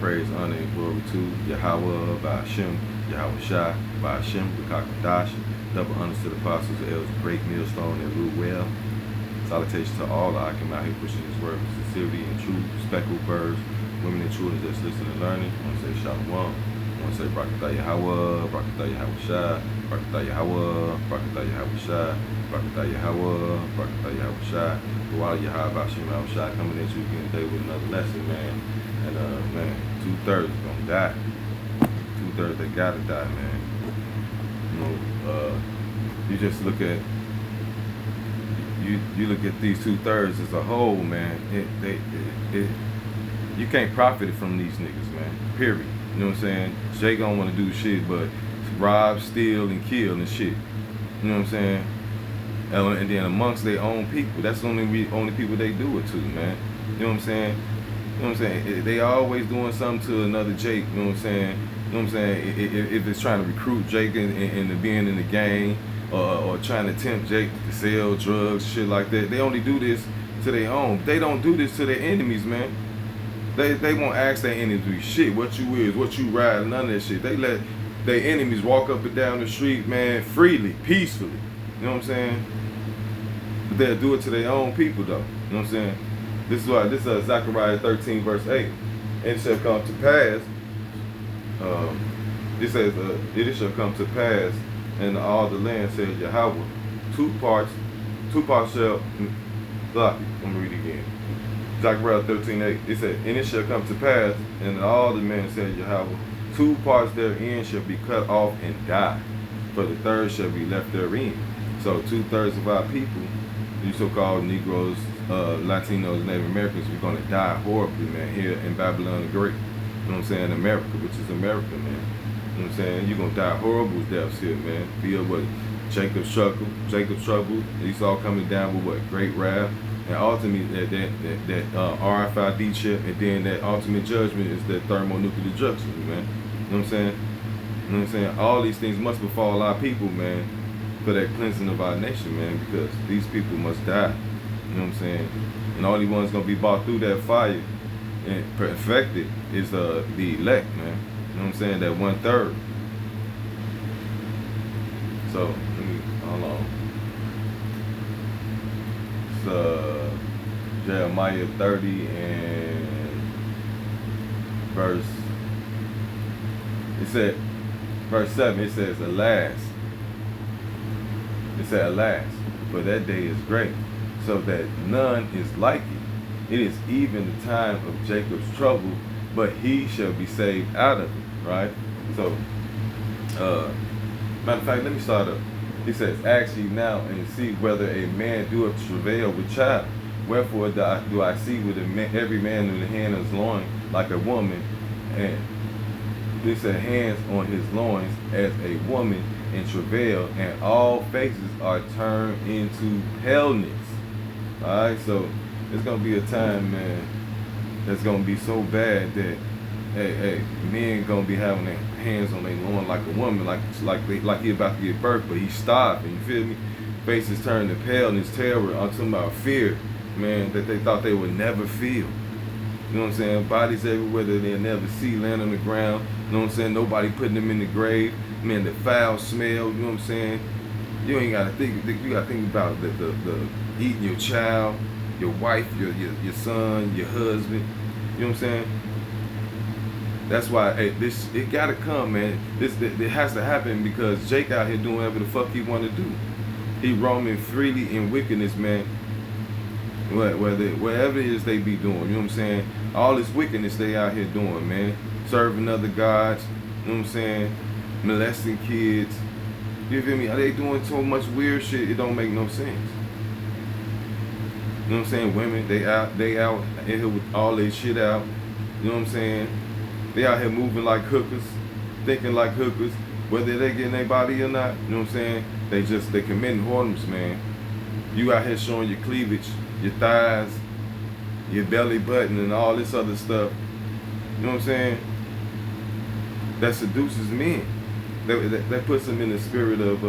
praise, honor, and glory to Yahweh, by Hashem, Yahweh Shai, by Hashem, Kakadash. Double honors to the apostles, the elders, great millstone, and rule well. Salutations to all the Akim out here pushing this word with sincerity and truth, speckled birds, women and children just listening and learning. I want to say Shalom. I want to say Brakatah Yahweh, Brakatah Yahweh Shai, Brakatah Yahweh, Brakatah Yahweh Shai, Brakatah Yahweh, Brakatah Yahweh Shai. While Yahweh Hashem Yahweh Shai coming at you again today with another lesson, man. And man, 2/3 is gonna die. 2/3 they gotta die, man. You know, you just look at you look at these 2/3 as a whole, man. You can't profit from these niggas, man. Period. You know what I'm saying? Jay gonna want to do shit, but rob, steal, and kill and shit. You know what I'm saying? And then amongst their own people, that's the only people they do it to, man. You know what I'm saying? You know what I'm saying? They always doing something to another Jake. You know what I'm saying? You know what I'm saying? If it's trying to recruit Jake into being in the gang, or trying to tempt Jake to sell drugs, shit like that, they only do this to their own. They don't do this to their enemies, man. They won't ask their enemies shit, what you is, what you ride, none of that shit. They let their enemies walk up and down the street, man, freely, peacefully. You know what I'm saying? But they'll do it to their own people, though. You know what I'm saying? This is Zechariah 13, verse 8. And it shall come to pass, it says, it shall come to pass, and all the land, said Yahweh, two parts shall, let me read it again. Zechariah 13:8. It said, and it shall come to pass, and all the men, said Yahweh, two parts therein shall be cut off and die, for the third shall be left therein. So 2/3 of our people, these so-called Negroes, Latinos, Native Americans, we're gonna die horribly, man, here in Babylon the Great. You know what I'm saying? America, which is America, man. You know what I'm saying? You're gonna die horrible deaths here, man. Filled with Jacob's trouble, Esau coming down with what? Great wrath. And ultimately, that RFID chip, and then that ultimate judgment is that thermonuclear destruction, man. You know what I'm saying? You know what I'm saying? All these things must befall our people, man, for that cleansing of our nation, man, because these people must die. You know what I'm saying? And all the ones gonna be brought through that fire and perfected is the elect, man. You know what I'm saying? That 1/3. So, let me, hold on. Jeremiah 30 and verse 7, it says, alas. It said, alas, for that day is great, so that none is like it. It is even the time of Jacob's trouble, but he shall be saved out of it, right? So, matter of fact, let me start up. He says, ask ye now and see whether a man doeth travail with child. Wherefore do I see with every man in the hand of his loins like a woman, and this a hands on his loins as a woman in travail, and all faces are turned into paleness. Alright, so it's gonna be a time, man, that's gonna be so bad that men gonna be having their hands on their loin like a woman, like he about to give birth, but he's starving. You feel me? Faces turn to paleness, terror. I'm talking about fear, man, that they thought they would never feel. You know what I'm saying? Bodies everywhere that they'll never see, laying on the ground. You know what I'm saying? Nobody putting them in the grave. Man, the foul smell. You know what I'm saying? You ain't gotta think. You gotta think about the eating your child, your wife, your son, your husband. You know what I'm saying? That's why it gotta come, man. It has to happen because Jake out here doing whatever the fuck he want to do. He roaming freely in wickedness, man. Whatever it is they be doing, you know what I'm saying? All this wickedness they out here doing, man. Serving other gods, you know what I'm saying? Molesting kids. You feel me? Are they doing so much weird shit? It don't make no sense. You know what I'm saying? Women, they out in here with all their shit out. You know what I'm saying? They out here moving like hookers, thinking like hookers, whether they getting their body or not. You know what I'm saying? They committing whoredoms, man. You out here showing your cleavage, your thighs, your belly button, and all this other stuff. You know what I'm saying? That seduces men. That puts them in the spirit of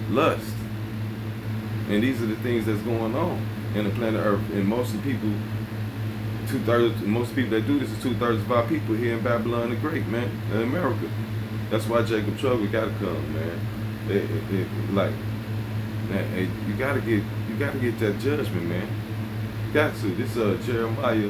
lust. And these are the things that's going on in the planet Earth. And most of the people 2/3, most people that do this is 2/3 of our people here in Babylon the Great, man, in America. That's why Jacob Trouble gotta come, man. Like, man, you gotta get that judgment, man. You got to. This Jeremiah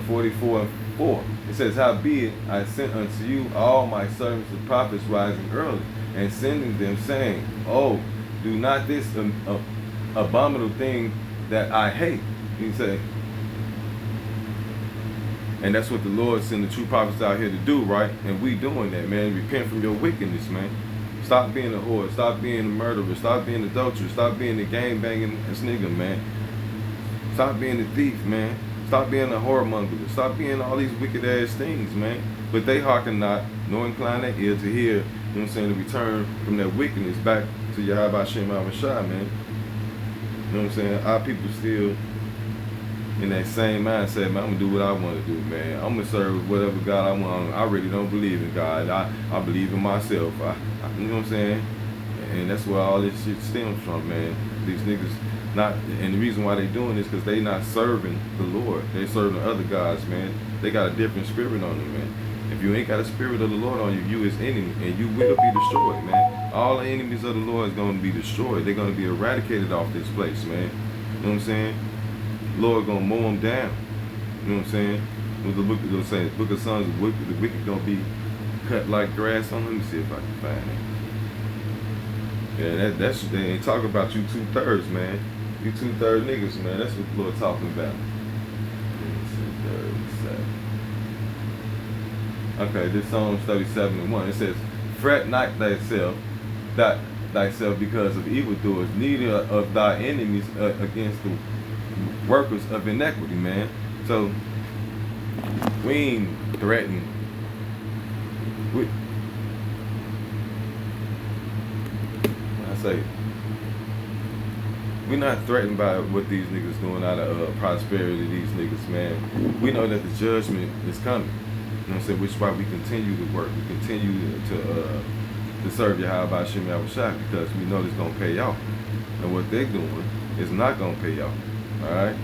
44:4. It says, "Howbeit I sent unto you all my servants the prophets rising early, and sending them, saying, Oh, do not this abominable thing that I hate." He say, and that's what the Lord sent the true prophets out here to do, right? And we doing that, man. Repent from your wickedness, man. Stop being a whore. Stop being a murderer. Stop being an adulterer. Stop being a gang banging nigga, man. Stop being a thief, man. Stop being a whoremonger. Stop being all these wicked ass things, man. But they hearken not, nor incline their ear to hear, you know what I'm saying, to return from that wickedness back to Yahweh Shem Shai, man. You know what I'm saying? Our people still in that same mindset, man. I'm gonna do what I want to do, man. I'm gonna serve whatever God I want. I really don't believe in God. I believe in myself. You know what I'm saying? And that's where all this shit stems from, man. These niggas not, and the reason why they doing this because they not serving the Lord. They serving other gods, man. They got a different spirit on them, man. If you ain't got a spirit of the Lord on you, you is enemy, and you will be destroyed, man. All the enemies of the Lord is going to be destroyed. They're going to be eradicated off this place, man. You know what I'm saying? Lord gonna mow them down. You know what I'm saying? With the book of saying, Book of Songs, the wicked gonna be cut like grass on. Let me see if I can find it. Yeah, that's they ain't talking about you 2/3, man. You 2/3 niggas, man. That's what the Lord talking about. Okay, this Psalms 37:1. It says, "Fret not thyself because of evildoers, neither of thy enemies against the workers of iniquity," man. So we ain't threatening. We're not threatened by what these niggas doing out of prosperity. These niggas, man. We know that the judgment is coming. You know what I'm saying? Which is why we continue to work. We continue to serve Yahweh Shem Shai, because we know it's gonna pay off. And what they're doing is not gonna pay off. All right,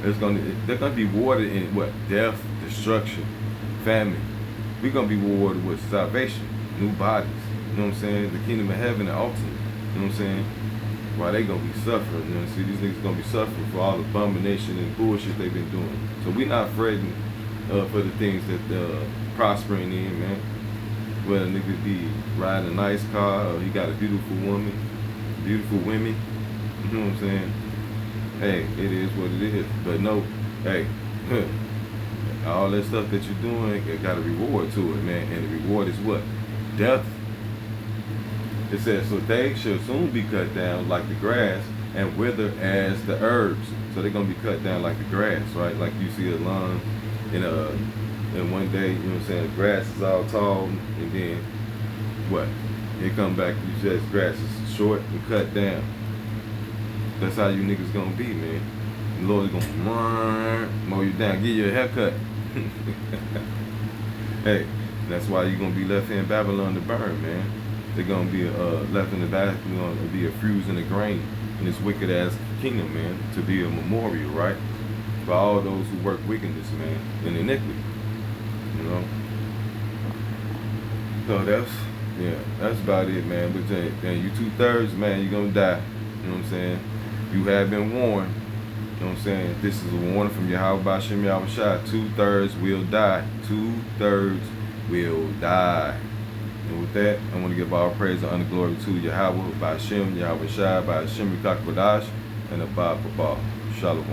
they're gonna be rewarded in what? Death, destruction, famine. We're gonna be rewarded with salvation, new bodies. You know what I'm saying? The kingdom of heaven and ultimate. You know what I'm saying? Why they gonna be suffering? You know, see, these niggas gonna be suffering for all the abomination and bullshit they've been doing. So we not fretting for the things that they're prospering in, man. Whether a nigga be riding a nice car or he got a beautiful woman, beautiful women. You know what I'm saying? Hey, it is what it is. But no, hey, all that stuff that you're doing, it got a reward to it, man. And the reward is what? Death. It says, "So they shall soon be cut down like the grass and wither as the herbs." So they're going to be cut down like the grass, right? Like you see a lawn in one day, you know what I'm saying, the grass is all tall, and then what? It come back, you just grass is short and cut down. That's how you niggas gonna be, man. The Lord is gonna mow you down, give you a haircut. Hey, that's why you're gonna be left here in Babylon to burn, man. They're gonna be left in the back, you're gonna be a fuse in the grain in this wicked ass kingdom, man, to be a memorial, right? For all those who work wickedness, man, and iniquity. You know? So that's about it, man. But then you 2/3, man, you're gonna die. You know what I'm saying? You have been warned. You know what I'm saying? This is a warning from Yahweh Shem Shai. 2/3 will die. 2/3 will die. And with that, I want to give all praise and honor glory to Yahweh, by Shem, Yahweh Shai, by Shem Rikak Badash, and Abba Baba. Shalom.